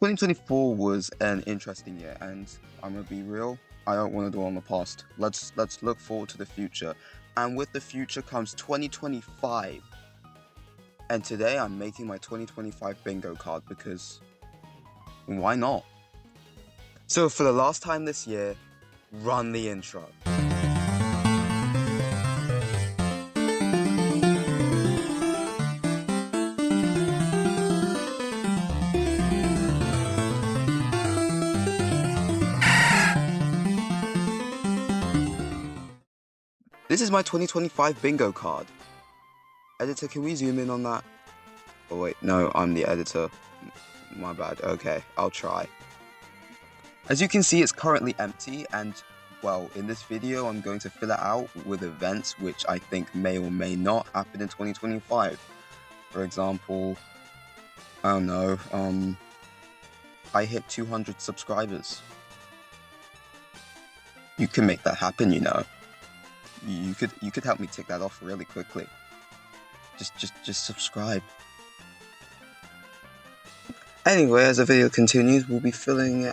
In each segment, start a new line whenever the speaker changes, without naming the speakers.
2024 was an interesting year, and I'm gonna be real. I don't want to dwell on the past. Let's look forward to the future, and with the future comes 2025. And today I'm making my 2025 bingo card because why not? So for the last time this year, run the intro. This is my 2025 bingo card. Editor, can we zoom in on that? Oh wait, no, I'm the editor. My bad. Okay, I'll try. As you can see, it's currently empty, and well, in this video I'm going to fill it out with events which I think may or may not happen in 2025. For example, I don't know, I hit 200 subscribers. You can make that happen, you know. You could help me tick that off really quickly. Just subscribe. Anyway, as the video continues, we'll be filling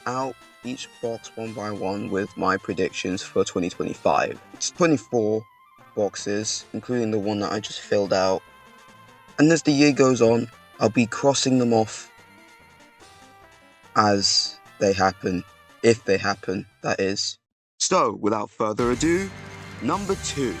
out each box one by one with my predictions for 2025. It's 24 boxes, including the one that I just filled out. And as the year goes on, I'll be crossing them off as they happen, if they happen, that is. So, without further ado, number 2.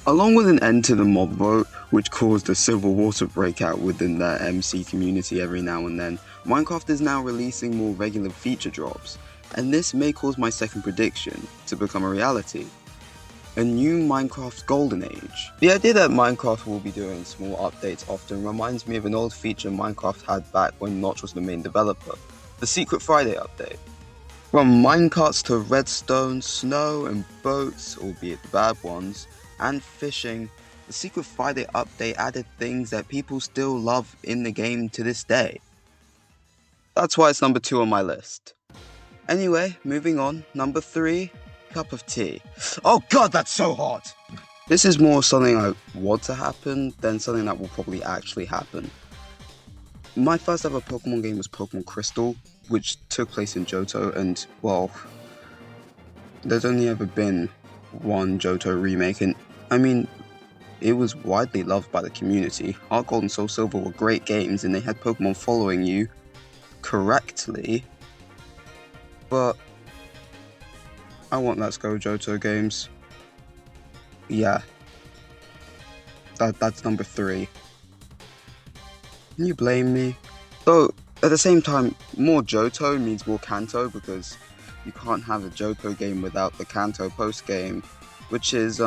Along with an end to the mob vote, which caused a civil war to break out within the MC community every now and then, Minecraft is now releasing more regular feature drops, and this may cause my second prediction to become a reality. A new Minecraft Golden Age. The idea that Minecraft will be doing small updates often reminds me of an old feature Minecraft had back when Notch was the main developer, the Secret Friday update. From minecarts to redstone, snow and boats, albeit the bad ones, and fishing, the Secret Friday update added things that people still love in the game to this day. That's why it's number 2 on my list. Anyway, moving on, number 3, cup of tea. Oh god, that's so hot! This is more something I want to happen than something that will probably actually happen. My first ever Pokemon game was Pokemon Crystal, which took place in Johto, and well, there's only ever been one Johto remake, and I mean, it was widely loved by the community. Heart Gold and Soul Silver were great games, and they had Pokemon following you correctly, but I want Let's Go Johto games. Yeah, that's number 3. Can you blame me? Though, at the same time, more Johto means more Kanto, because you can't have a Johto game without the Kanto post-game, which is,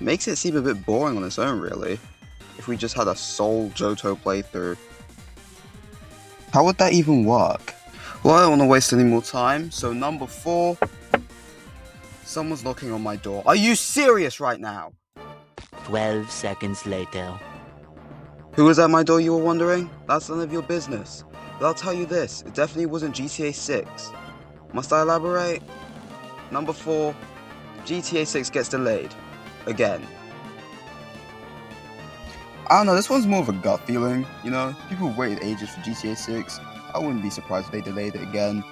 makes it seem a bit boring on its own, really. If we just had a sole Johto playthrough. How would that even work? Well, I don't want to waste any more time, so number 4. Someone's knocking on my door. Are you serious right now?
12 seconds later.
Who was at my door, you were wondering? That's none of your business. But I'll tell you this, it definitely wasn't GTA 6. Must I elaborate? Number 4, GTA 6 gets delayed. Again. I don't know, this one's more of a gut feeling, you know? People have waited ages for GTA 6. I wouldn't be surprised if they delayed it again.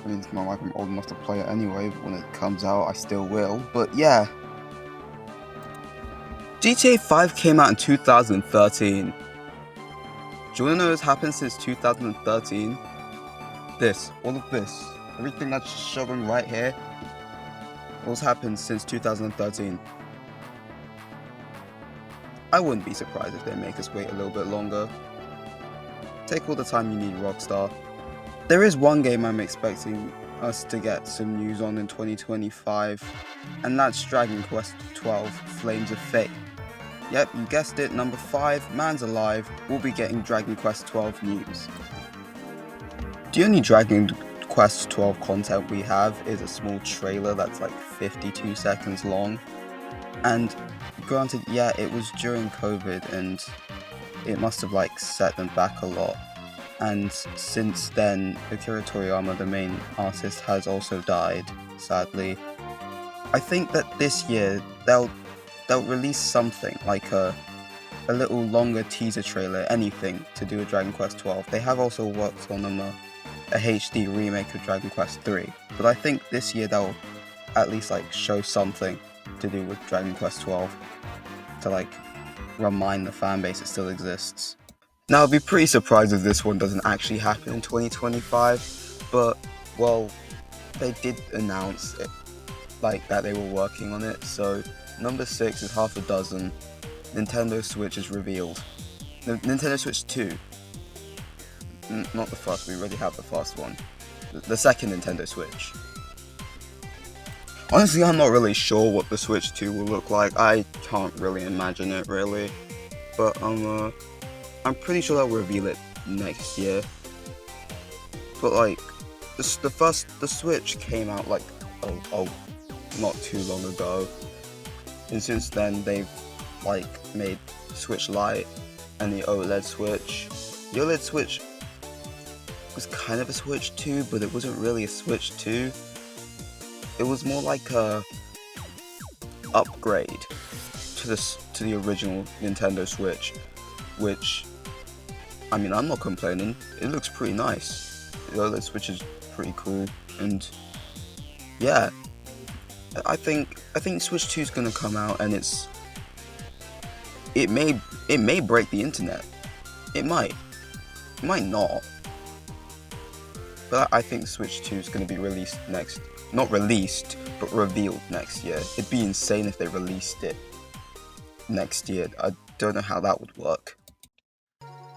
I mean, it's not like I'm old enough to play it anyway, but when it comes out, I still will. But yeah. GTA 5 came out in 2013. Do you want to know what's happened since 2013? This, all of this, everything that's showing right here, what's happened since 2013. I wouldn't be surprised if they make us wait a little bit longer. Take all the time you need, Rockstar. There is one game I'm expecting us to get some news on in 2025, and that's Dragon Quest XII Flames of Fate. Yep, you guessed it, number 5, Man's Alive, will be getting Dragon Quest XII news. The only Dragon Quest XII content we have is a small trailer that's like 52 seconds long. And granted, yeah, it was during COVID and it must have like set them back a lot. And since then, Akira Toriyama, the main artist, has also died, sadly. I think that this year they'll release something like a a little longer teaser trailer, anything to do with Dragon Quest XII. They have also worked on a HD remake of Dragon Quest III, but I think this year they'll at least show something to do with Dragon Quest XII to remind the fanbase it still exists. Now, I'd be pretty surprised if this one doesn't actually happen in 2025, but well, they did announce it, that they were working on it. So number 6 is half a dozen. Nintendo Switch is revealed. Nintendo Switch 2. Not the first, we already have the first one. The second Nintendo Switch. Honestly, I'm not really sure what the Switch 2 will look like. I can't really imagine it, really. But I'm pretty sure they'll reveal it next year. But the Switch came out not too long ago. And since then, they've made Switch Lite and the OLED Switch. The OLED Switch was kind of a Switch 2, but it wasn't really a Switch 2. It was more like a upgrade to the original Nintendo Switch, which, I mean, I'm not complaining. It looks pretty nice. The OLED Switch is pretty cool, and yeah, I think Switch 2 is gonna come out, and it may break the internet. It might not. But I think Switch 2 is going to be released not released, but revealed next year. It'd be insane if they released it next year. I don't know how that would work.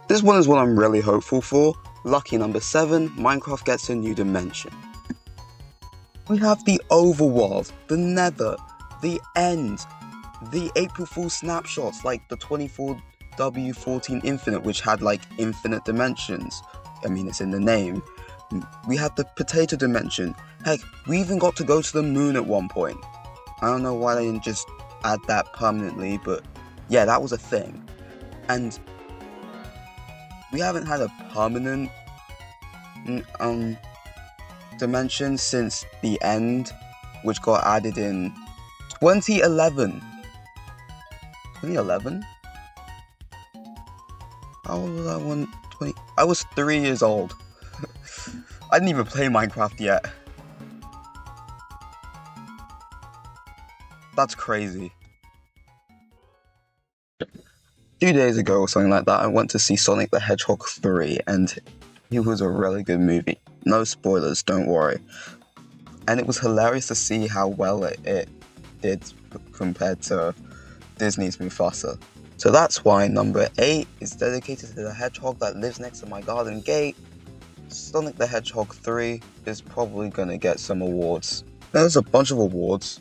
This one is what I'm really hopeful for. Lucky number 7, Minecraft gets a new dimension. We have the overworld, the nether, the end, the April Fool's snapshots like the 24W14 Infinite, which had infinite dimensions. I mean, it's in the name. We had the potato dimension. Heck, we even got to go to the moon at one point. I don't know why they didn't just add that permanently, but yeah, that was a thing. And we haven't had a permanent dimension since the end, which got added in 2011. 2011? How old was I? I was 3 years old. I didn't even play Minecraft yet. That's crazy. 2 days ago or something like that, I went to see Sonic the Hedgehog 3, and it was a really good movie. No spoilers, don't worry. And it was hilarious to see how well it did compared to Disney's Mufasa. So that's why number 8 is dedicated to the hedgehog that lives next to my garden gate. Sonic the Hedgehog 3 is probably gonna get some awards. There's a bunch of awards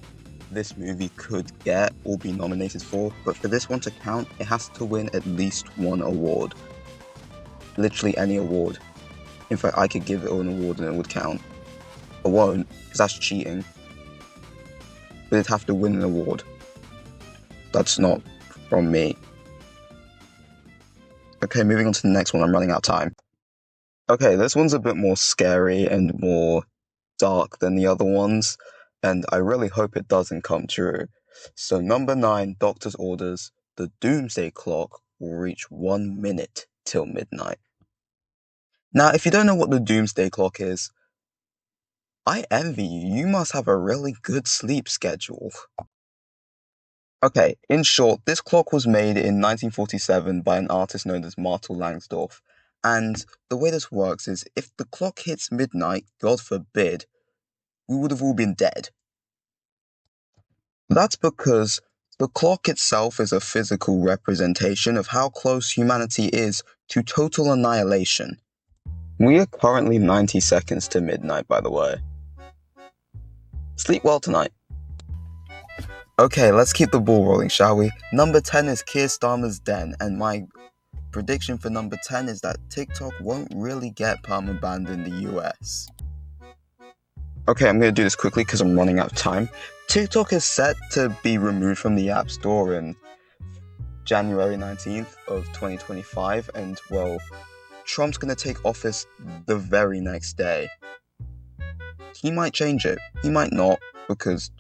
this movie could get or be nominated for, but for this one to count, it has to win at least one award. Literally any award. In fact, I could give it an award and it would count. I won't, because that's cheating. But it'd have to win an award. That's not from me. Okay, moving on to the next one, I'm running out of time. Okay, this one's a bit more scary and more dark than the other ones, and I really hope it doesn't come true. So number 9, doctor's orders, the doomsday clock will reach 1 minute till midnight. Now, if you don't know what the doomsday clock is, I envy you. You must have a really good sleep schedule. Okay, in short, this clock was made in 1947 by an artist known as Martel Langsdorff. And the way this works is, if the clock hits midnight, God forbid, we would have all been dead. That's because the clock itself is a physical representation of how close humanity is to total annihilation. We are currently 90 seconds to midnight, by the way. Sleep well tonight. Okay, let's keep the ball rolling, shall we? Number 10 is Keir Starmer's Den, and my prediction for number 10 is that TikTok won't really get perma-banned in the US. Okay, I'm going to do this quickly because I'm running out of time. TikTok is set to be removed from the App Store in January 19th of 2025, and well, Trump's going to take office the very next day. He might change it, he might not, because,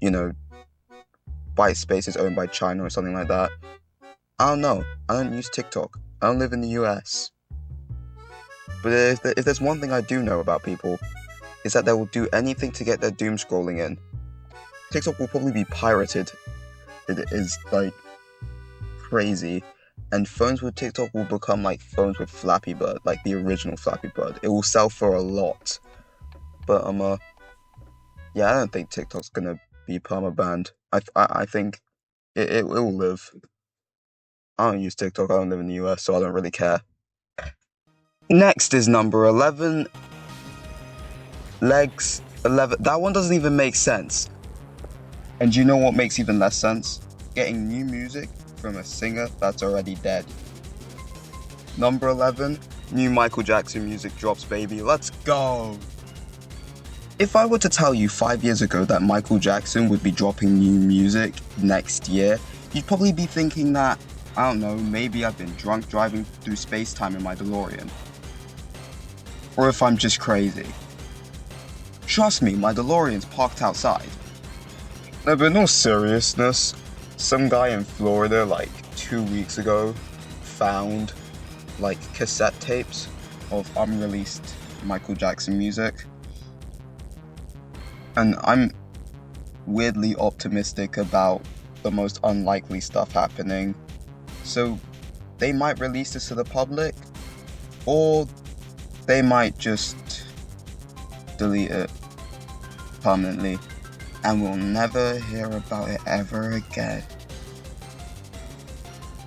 ByteSpace is owned by China or something like that. I don't know. I don't use TikTok. I don't live in the US. But if there's one thing I do know about people, is that they will do anything to get their doom scrolling in. TikTok will probably be pirated. It is like crazy. And phones with TikTok will become like phones with Flappy Bird, like the original Flappy Bird. It will sell for a lot. But yeah, I don't think TikTok's gonna be perma-banned. I think it will live. I don't use TikTok. I don't live in the US, so I don't really care. Next is number 11. Legs 11. That one doesn't even make sense. And do you know what makes even less sense? Getting new music from a singer that's already dead. Number 11. New Michael Jackson music drops, baby. Let's go! If I were to tell you 5 years ago that Michael Jackson would be dropping new music next year, you'd probably be thinking that, I don't know, maybe I've been drunk driving through space-time in my DeLorean. Or if I'm just crazy. Trust me, my DeLorean's parked outside. No, but in all seriousness, some guy in Florida like 2 weeks ago found like cassette tapes of unreleased Michael Jackson music. And I'm weirdly optimistic about the most unlikely stuff happening. So they might release this to the public, or they might just delete it permanently, and we'll never hear about it ever again.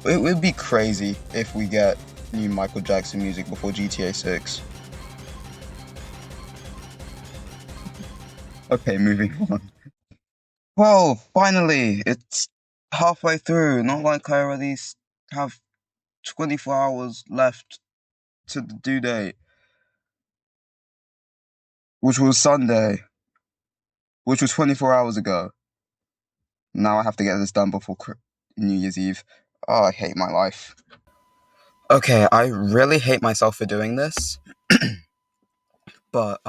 It would be crazy if we get new Michael Jackson music before GTA 6. Okay, moving on. Well, finally, it's halfway through. Not like I already have 24 hours left to the due date, which was Sunday, which was 24 hours ago. Now I have to get this done before New Year's Eve. Oh, I hate my life. Okay, I really hate myself for doing this. But,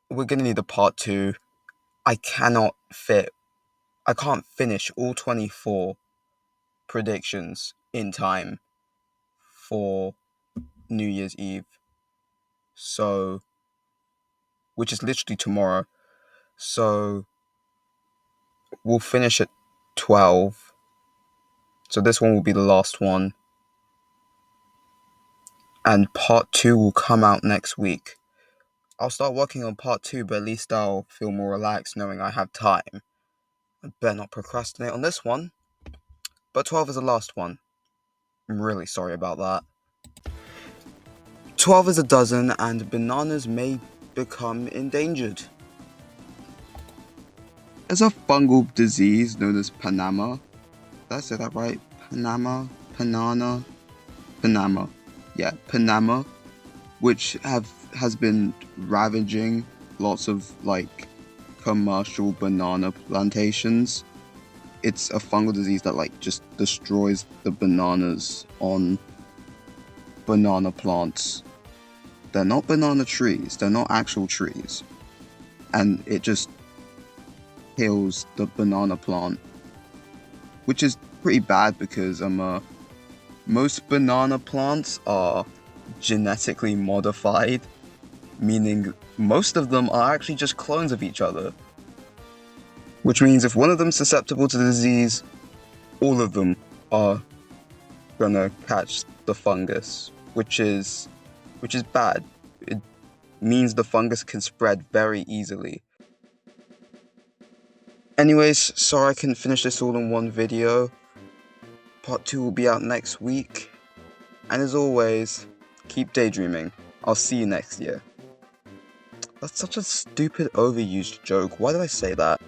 we're gonna need a part 2. I can't finish all 24 predictions in time for New Year's Eve. So, which is literally tomorrow. So, we'll finish at 12. So this one will be the last one. And part 2 will come out next week. I'll start working on part 2, but at least I'll feel more relaxed knowing I have time. I better not procrastinate on this one. But 12 is the last one. I'm really sorry about that. 12 is a dozen, and bananas may become endangered. There's a fungal disease known as Panama. Did I say that right? Panama? Yeah, Panama, which has been ravaging lots of like commercial banana plantations. It's a fungal disease that like just destroys the bananas on banana plants. They're not banana trees, they're not actual trees. And it just kills the banana plant, which is pretty bad because most banana plants are genetically modified, meaning most of them are actually just clones of each other. Which means if one of them's susceptible to the disease, all of them are gonna catch the fungus, which is bad. It means the fungus can spread very easily. Anyways, sorry I couldn't finish this all in one video. Part 2 will be out next week. And as always, keep daydreaming. I'll see you next year. That's such a stupid overused joke. Why did I say that?